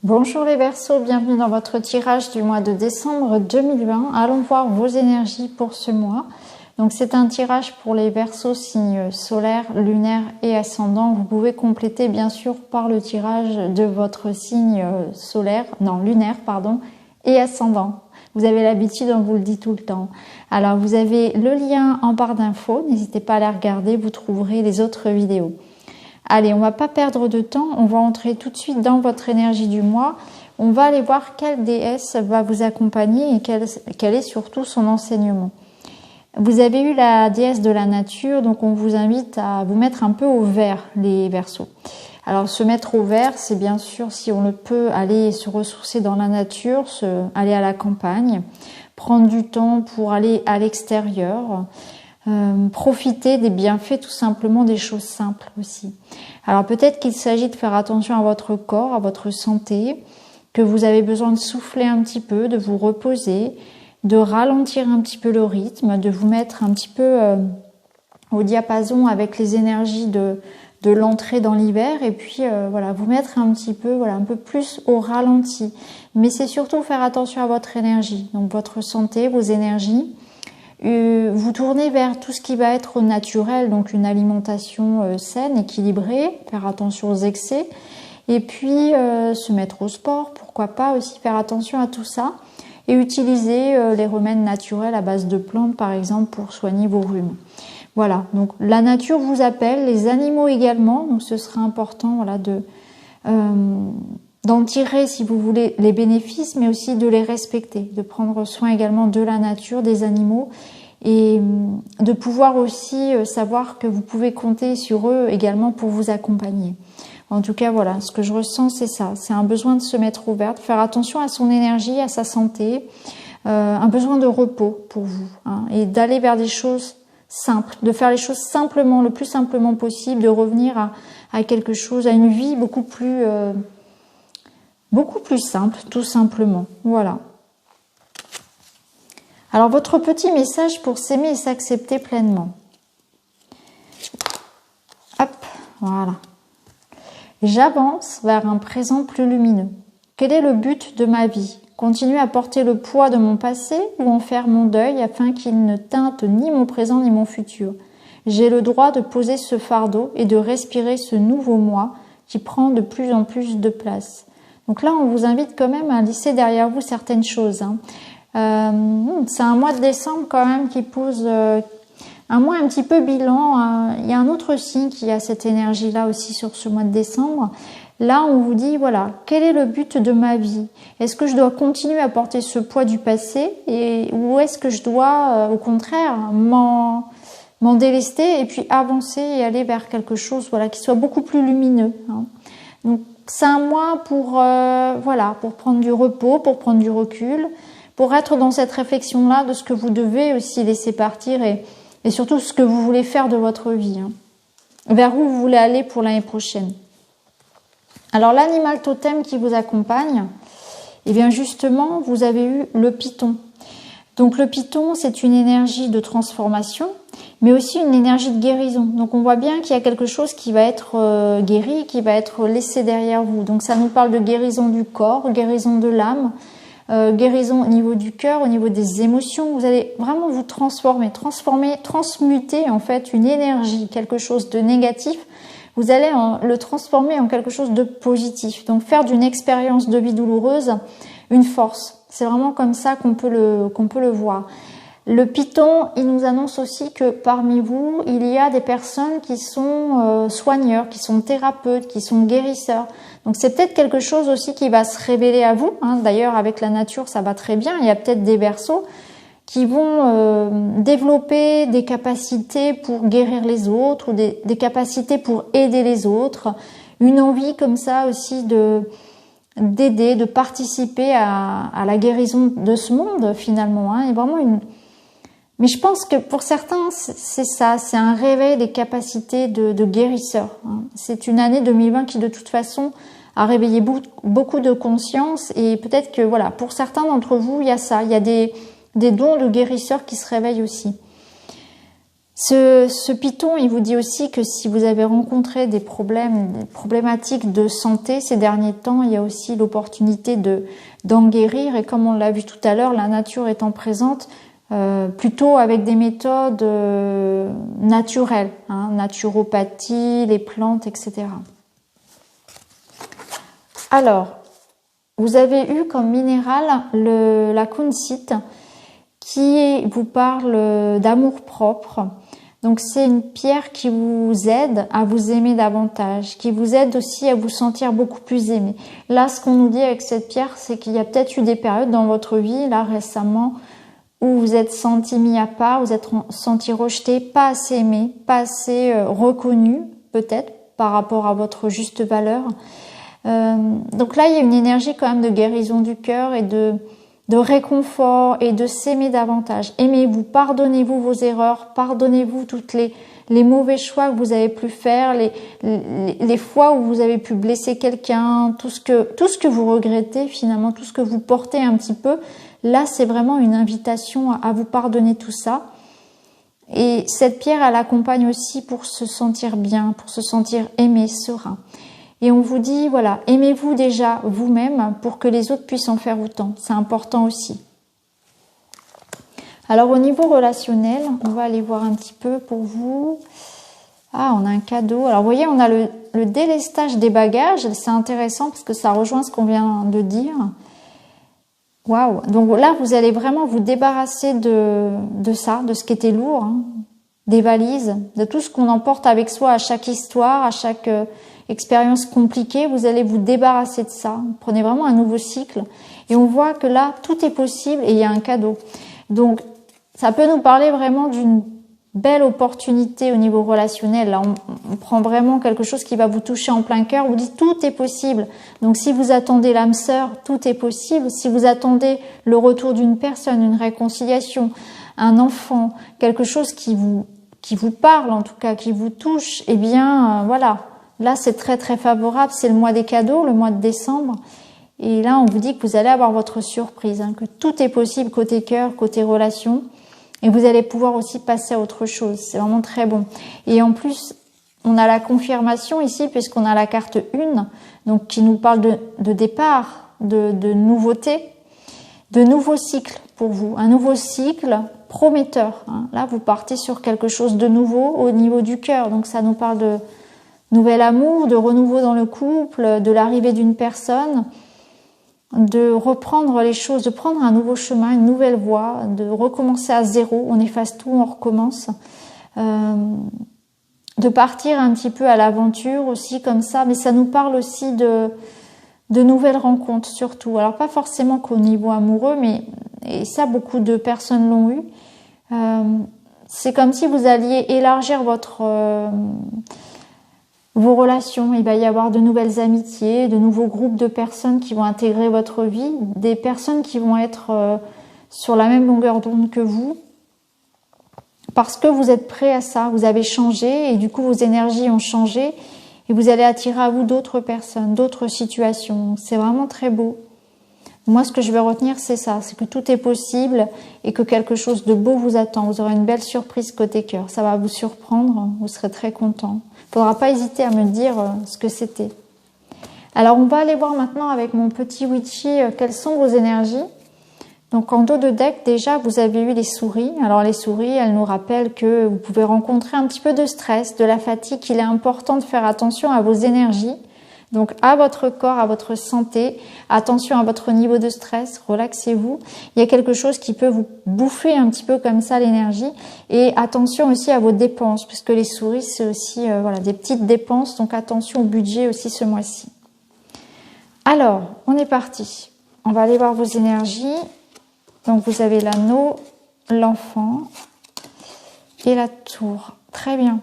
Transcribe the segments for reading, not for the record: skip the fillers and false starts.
Bonjour les Verseaux, bienvenue dans votre tirage du mois de décembre 2020. Allons voir vos énergies pour ce mois. Donc c'est un tirage pour les Verseaux signes solaires, lunaires et ascendants. Vous pouvez compléter bien sûr par le tirage de votre signe lunaire et ascendant. Vous avez l'habitude, on vous le dit tout le temps. Alors vous avez le lien en barre d'infos, n'hésitez pas à la regarder, vous trouverez les autres vidéos. Allez, on va pas perdre de temps, on va entrer tout de suite dans votre énergie du mois. On va aller voir quelle déesse va vous accompagner et quel est surtout son enseignement. Vous avez eu la déesse de la nature, donc on vous invite à vous mettre un peu au vert, les Verseaux. Alors se mettre au vert, c'est bien sûr, si on le peut, aller se ressourcer dans la nature, aller à la campagne, prendre du temps pour aller à l'extérieur. Profiter des bienfaits tout simplement des choses simples aussi. Alors peut-être qu'il s'agit de faire attention à votre corps, à votre santé, que vous avez besoin de souffler un petit peu, de vous reposer, de ralentir un petit peu le rythme, de vous mettre un petit peu au diapason avec les énergies de l'entrée dans l'hiver et puis vous mettre un petit peu un peu plus au ralenti. Mais c'est surtout faire attention à votre énergie, donc votre santé, vos énergies. Vous tournez vers tout ce qui va être naturel, donc une alimentation saine, équilibrée, faire attention aux excès, et puis se mettre au sport, pourquoi pas aussi faire attention à tout ça, et utiliser les remèdes naturels à base de plantes par exemple pour soigner vos rhumes. Voilà, donc la nature vous appelle, les animaux également, donc ce sera important d'en tirer, si vous voulez, les bénéfices, mais aussi de les respecter, de prendre soin également de la nature, des animaux, et de pouvoir aussi savoir que vous pouvez compter sur eux également pour vous accompagner. En tout cas, voilà, ce que je ressens, c'est ça. C'est un besoin de se mettre au vert, de faire attention à son énergie, à sa santé, un besoin de repos pour vous, et d'aller vers des choses simples, de faire les choses simplement, le plus simplement possible, de revenir à quelque chose, à une vie beaucoup plus simple, tout simplement. Voilà. Alors, votre petit message pour s'aimer et s'accepter pleinement. Hop, voilà. J'avance vers un présent plus lumineux. Quel est le but de ma vie? Continuer à porter le poids de mon passé ou en faire mon deuil afin qu'il ne teinte ni mon présent ni mon futur? J'ai le droit de poser ce fardeau et de respirer ce nouveau moi qui prend de plus en plus de place. Donc là, on vous invite quand même à laisser derrière vous certaines choses. C'est un mois de décembre quand même qui pose un mois un petit peu bilan. Il y a un autre signe qui a cette énergie-là aussi sur ce mois de décembre. Là, on vous dit, voilà, quel est le but de ma vie? Est-ce que je dois continuer à porter ce poids du passé ou est-ce que je dois, au contraire, m'en délester et puis avancer et aller vers quelque chose qui soit beaucoup plus lumineux. Donc, c'est un mois pour prendre du repos, pour prendre du recul, pour être dans cette réflexion-là de ce que vous devez aussi laisser partir et surtout ce que vous voulez faire de votre vie, vers où vous voulez aller pour l'année prochaine. Alors, l'animal totem qui vous accompagne, eh bien justement, vous avez eu le python. Donc, le python, c'est une énergie de transformation, mais aussi une énergie de guérison. Donc on voit bien qu'il y a quelque chose qui va être guéri, qui va être laissé derrière vous. Donc ça nous parle de guérison du corps, guérison de l'âme, guérison au niveau du cœur, au niveau des émotions. Vous allez vraiment vous transformer, transmuter en fait une énergie, quelque chose de négatif. Vous allez le transformer en quelque chose de positif. Donc faire d'une expérience de vie douloureuse une force. C'est vraiment comme ça qu'on peut le voir. Le python, il nous annonce aussi que parmi vous, il y a des personnes qui sont soigneurs, qui sont thérapeutes, qui sont guérisseurs. Donc c'est peut-être quelque chose aussi qui va se révéler à vous. D'ailleurs, avec la nature, ça va très bien. Il y a peut-être des Verseaux qui vont développer des capacités pour guérir les autres ou des capacités pour aider les autres. Une envie comme ça aussi d'aider, de participer à la guérison de ce monde finalement. Et vraiment Mais je pense que pour certains, c'est ça, c'est un réveil des capacités de guérisseurs. C'est une année 2020 qui, de toute façon, a réveillé beaucoup de conscience et peut-être que, pour certains d'entre vous, il y a ça, il y a des dons de guérisseurs qui se réveillent aussi. Ce python, il vous dit aussi que si vous avez rencontré des problématiques de santé ces derniers temps, il y a aussi l'opportunité d'en guérir. Et comme on l'a vu tout à l'heure, la nature étant présente, plutôt avec des méthodes naturelles, hein, naturopathie, les plantes, etc. Alors, vous avez eu comme minéral la kunzite qui vous parle d'amour-propre. Donc c'est une pierre qui vous aide à vous aimer davantage, qui vous aide aussi à vous sentir beaucoup plus aimé. Là, ce qu'on nous dit avec cette pierre, c'est qu'il y a peut-être eu des périodes dans votre vie, là récemment, où vous êtes senti mis à part, vous êtes senti rejeté, pas assez aimé, pas assez reconnu, peut-être, par rapport à votre juste valeur. Donc là, il y a une énergie quand même de guérison du cœur et de réconfort et de s'aimer davantage. Aimez-vous, pardonnez-vous vos erreurs, pardonnez-vous toutes les mauvais choix que vous avez pu faire, les fois où vous avez pu blesser quelqu'un, tout ce que vous regrettez finalement, tout ce que vous portez un petit peu. Là, c'est vraiment une invitation à vous pardonner tout ça. Et cette pierre, elle accompagne aussi pour se sentir bien, pour se sentir aimé, serein. Et on vous dit, voilà, aimez-vous déjà vous-même pour que les autres puissent en faire autant. C'est important aussi. Alors au niveau relationnel, on va aller voir un petit peu pour vous. Ah, on a un cadeau. Alors vous voyez, on a le délestage des bagages. C'est intéressant parce que ça rejoint ce qu'on vient de dire. Waouh! Donc là, vous allez vraiment vous débarrasser de ça, de ce qui était lourd, hein, des valises, de tout ce qu'on emporte avec soi à chaque histoire, à chaque expérience compliquée. Vous allez vous débarrasser de ça. Prenez vraiment un nouveau cycle. Et on voit que là, tout est possible et il y a un cadeau. Donc, ça peut nous parler vraiment d'une belle opportunité au niveau relationnel. Là, on prend vraiment quelque chose qui va vous toucher en plein cœur. Vous dites tout est possible. Donc, si vous attendez l'âme sœur, tout est possible. Si vous attendez le retour d'une personne, une réconciliation, un enfant, quelque chose qui vous parle, en tout cas, qui vous touche, eh bien, voilà. Là, c'est très, très favorable. C'est le mois des cadeaux, le mois de décembre. Et là, on vous dit que vous allez avoir votre surprise, hein, que tout est possible côté cœur, côté relation. Et vous allez pouvoir aussi passer à autre chose. C'est vraiment très bon. Et en plus, on a la confirmation ici, puisqu'on a la carte 1, donc qui nous parle de départ, de nouveauté, de nouveau cycle pour vous. Un nouveau cycle prometteur. Hein. Là, vous partez sur quelque chose de nouveau au niveau du cœur. Donc, ça nous parle de nouvel amour, de renouveau dans le couple, de l'arrivée d'une personne, de reprendre les choses, de prendre un nouveau chemin, une nouvelle voie, de recommencer à zéro, on efface tout, on recommence, de partir un petit peu à l'aventure aussi comme ça, mais ça nous parle aussi de nouvelles rencontres surtout. Alors pas forcément qu'au niveau amoureux, mais et ça beaucoup de personnes l'ont eu. C'est comme si vous alliez élargir vos relations. Il va y avoir de nouvelles amitiés, de nouveaux groupes de personnes qui vont intégrer votre vie, des personnes qui vont être sur la même longueur d'onde que vous, parce que vous êtes prêt à ça, vous avez changé et du coup vos énergies ont changé et vous allez attirer à vous d'autres personnes, d'autres situations. C'est vraiment très beau. Moi, ce que je vais retenir, c'est ça, c'est que tout est possible et que quelque chose de beau vous attend. Vous aurez une belle surprise côté cœur. Ça va vous surprendre, vous serez très content. Il ne faudra pas hésiter à me dire ce que c'était. Alors, on va aller voir maintenant avec mon petit witchy quelles sont vos énergies. Donc, en dos de deck, déjà, vous avez eu les souris. Alors, les souris, elles nous rappellent que vous pouvez rencontrer un petit peu de stress, de la fatigue. Il est important de faire attention à vos énergies. Donc, à votre corps, à votre santé, attention à votre niveau de stress, relaxez-vous. Il y a quelque chose qui peut vous bouffer un petit peu comme ça l'énergie. Et attention aussi à vos dépenses, puisque les souris, c'est aussi voilà, des petites dépenses. Donc, attention au budget aussi ce mois-ci. Alors, on est parti. On va aller voir vos énergies. Donc, vous avez l'anneau, l'enfant et la tour. Très bien.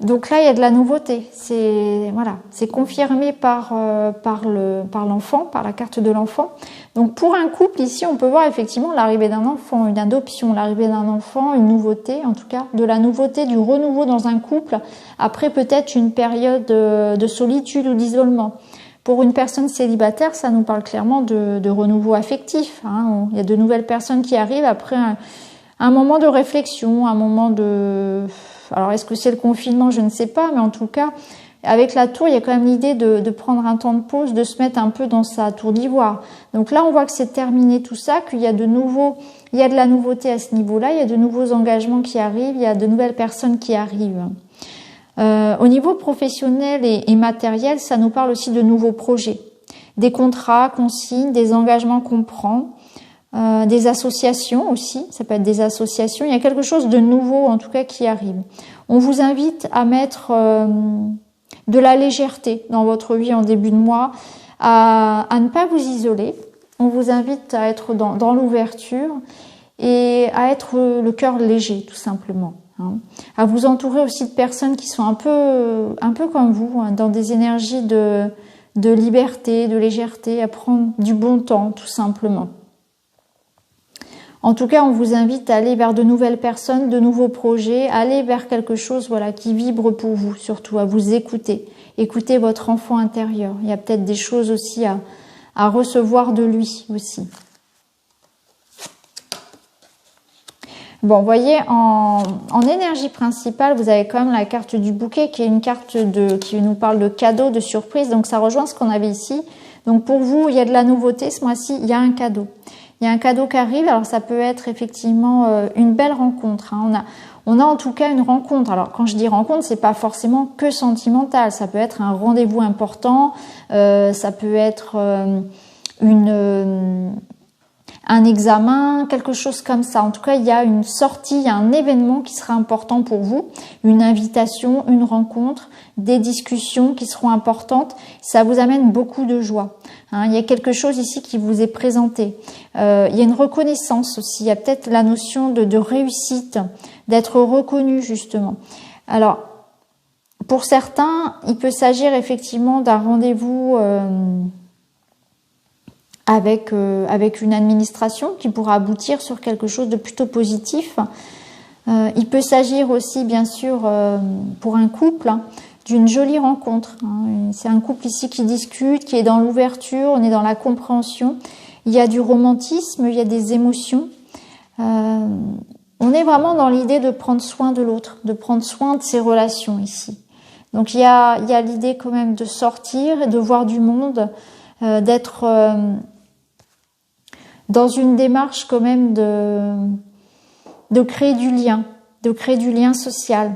Donc là, il y a de la nouveauté. C'est voilà, c'est confirmé par l'enfant, par la carte de l'enfant. Donc pour un couple ici, on peut voir effectivement l'arrivée d'un enfant, une adoption, l'arrivée d'un enfant, une nouveauté, en tout cas de la nouveauté, du renouveau dans un couple. Après peut-être une période de solitude ou d'isolement. Pour une personne célibataire, ça nous parle clairement de renouveau affectif. Hein. Il y a de nouvelles personnes qui arrivent après un moment de réflexion, un moment de... Alors, est-ce que c'est le confinement? Je ne sais pas, mais en tout cas, avec la tour, il y a quand même l'idée de prendre un temps de pause, de se mettre un peu dans sa tour d'ivoire. Donc là, on voit que c'est terminé tout ça, qu'il y a il y a de la nouveauté à ce niveau-là, il y a de nouveaux engagements qui arrivent, il y a de nouvelles personnes qui arrivent. Au niveau professionnel et matériel, ça nous parle aussi de nouveaux projets, des contrats qu'on signe, des engagements qu'on prend, des associations aussi, ça peut être des associations. Il y a quelque chose de nouveau en tout cas qui arrive. On vous invite à mettre de la légèreté dans votre vie en début de mois, à ne pas vous isoler. On vous invite à être dans l'ouverture et à être le cœur léger tout simplement. À vous entourer aussi de personnes qui sont un peu comme vous, dans des énergies de liberté, de légèreté, à prendre du bon temps tout simplement. En tout cas, on vous invite à aller vers de nouvelles personnes, de nouveaux projets, à aller vers quelque chose qui vibre pour vous, surtout à vous écouter. Écoutez votre enfant intérieur. Il y a peut-être des choses aussi à recevoir de lui aussi. Bon, vous voyez, en énergie principale, vous avez quand même la carte du bouquet qui est une carte qui nous parle de cadeaux, de surprises. Donc, ça rejoint ce qu'on avait ici. Donc, pour vous, il y a de la nouveauté. Ce mois-ci, il y a un cadeau. Il y a un cadeau qui arrive. Alors, ça peut être effectivement une belle rencontre. On a en tout cas une rencontre. Alors, quand je dis rencontre, c'est pas forcément que sentimental. Ça peut être un rendez-vous important. Ça peut être un examen, quelque chose comme ça. En tout cas, il y a une sortie, il y a un événement qui sera important pour vous, une invitation, une rencontre, des discussions qui seront importantes. Ça vous amène beaucoup de joie. Il y a quelque chose ici qui vous est présenté. Il y a une reconnaissance aussi. Il y a peut-être la notion de réussite, d'être reconnu justement. Alors, pour certains, il peut s'agir effectivement d'un rendez-vous avec une administration qui pourra aboutir sur quelque chose de plutôt positif. Il peut s'agir aussi, bien sûr, pour un couple, d'une jolie rencontre. C'est un couple ici qui discute, qui est dans l'ouverture, on est dans la compréhension. Il y a du romantisme, il y a des émotions. On est vraiment dans l'idée de prendre soin de l'autre, de prendre soin de ses relations ici. Donc il y a l'idée quand même de sortir et de voir du monde, d'être dans une démarche quand même de créer du lien social,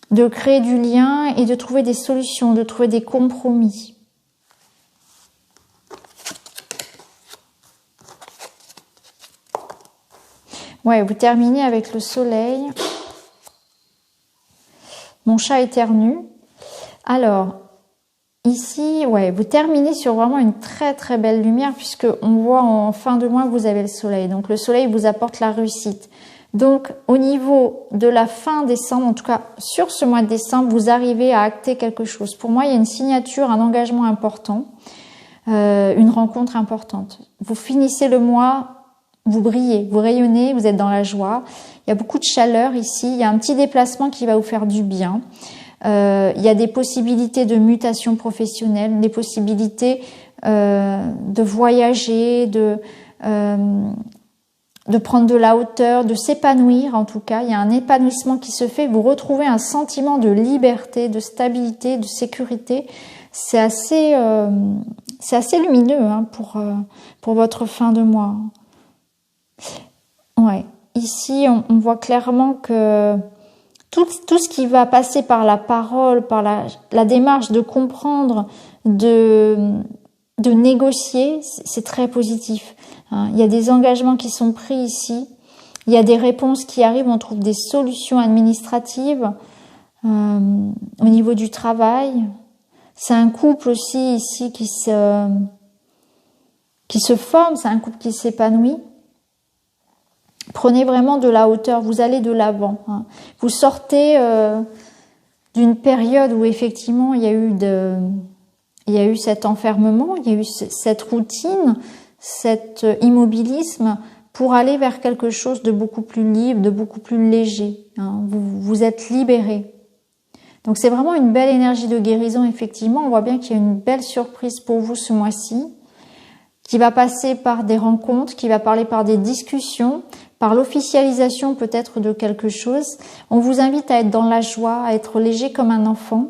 de créer du lien et de trouver des solutions, de trouver des compromis. Ouais, vous terminez avec le soleil. Mon chat éternue. Alors, ici, ouais, vous terminez sur vraiment une très très belle lumière puisque on voit en fin de mois que vous avez le soleil. Donc le soleil vous apporte la réussite. Donc au niveau de la fin décembre, en tout cas sur ce mois de décembre, vous arrivez à acter quelque chose. Pour moi, il y a une signature, un engagement important, une rencontre importante. Vous finissez le mois, vous brillez, vous rayonnez, vous êtes dans la joie. Il y a beaucoup de chaleur ici. Il y a un petit déplacement qui va vous faire du bien. Il y a des possibilités de mutation professionnelle, des possibilités de voyager, de prendre de la hauteur, de s'épanouir en tout cas. Il y a un épanouissement qui se fait. Vous retrouvez un sentiment de liberté, de stabilité, de sécurité. C'est assez lumineux pour votre fin de mois. Ouais. Ici, on voit clairement que tout ce qui va passer par la parole, par la démarche de comprendre, de négocier, c'est très positif. Il y a des engagements qui sont pris ici. Il y a des réponses qui arrivent. On trouve des solutions administratives au niveau du travail. C'est un couple aussi ici qui se forme. C'est un couple qui s'épanouit. Prenez vraiment de la hauteur, vous allez de l'avant. Vous sortez d'une période où effectivement il y a eu cet enfermement, il y a eu cette routine, cet immobilisme pour aller vers quelque chose de beaucoup plus libre, de beaucoup plus léger. Vous êtes libéré. Donc c'est vraiment une belle énergie de guérison, effectivement. On voit bien qu'il y a une belle surprise pour vous ce mois-ci, qui va passer par des rencontres, qui va parler par des discussions, par l'officialisation peut-être de quelque chose. On vous invite à être dans la joie, à être léger comme un enfant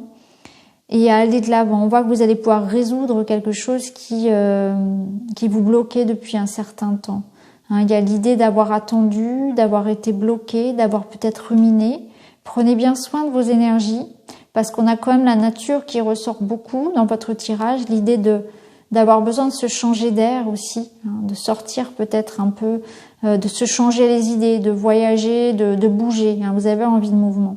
et à aller de l'avant. On voit que vous allez pouvoir résoudre quelque chose qui vous bloquait depuis un certain temps. Il y a l'idée d'avoir attendu, d'avoir été bloqué, d'avoir peut-être ruminé. Prenez bien soin de vos énergies parce qu'on a quand même la nature qui ressort beaucoup dans votre tirage. L'idée d'avoir besoin de se changer d'air aussi, de sortir peut-être un peu, de se changer les idées, de voyager, de bouger. Vous avez envie de mouvement.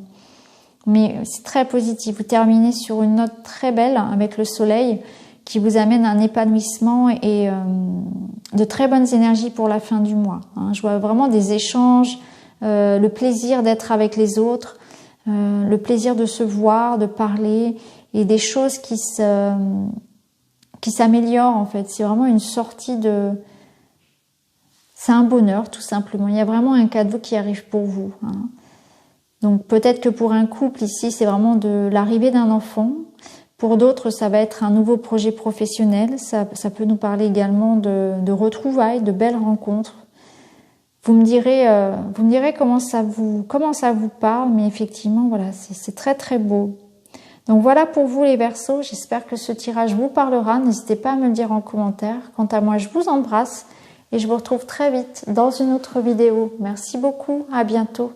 Mais c'est très positif. Vous terminez sur une note très belle avec le soleil qui vous amène un épanouissement et de très bonnes énergies pour la fin du mois. Je vois vraiment des échanges, le plaisir d'être avec les autres, le plaisir de se voir, de parler et des choses qui s'améliorent en fait. C'est vraiment une sortie de... C'est un bonheur tout simplement. Il y a vraiment un cadeau qui arrive pour vous. Donc peut-être que pour un couple ici, c'est vraiment de l'arrivée d'un enfant. Pour d'autres, ça va être un nouveau projet professionnel. Ça peut nous parler également de retrouvailles, de belles rencontres. Vous me direz comment ça vous parle, mais effectivement, voilà, c'est très très beau. Donc voilà pour vous les Verseaux. J'espère que ce tirage vous parlera. N'hésitez pas à me le dire en commentaire. Quant à moi, je vous embrasse et je vous retrouve très vite dans une autre vidéo. Merci beaucoup. À bientôt.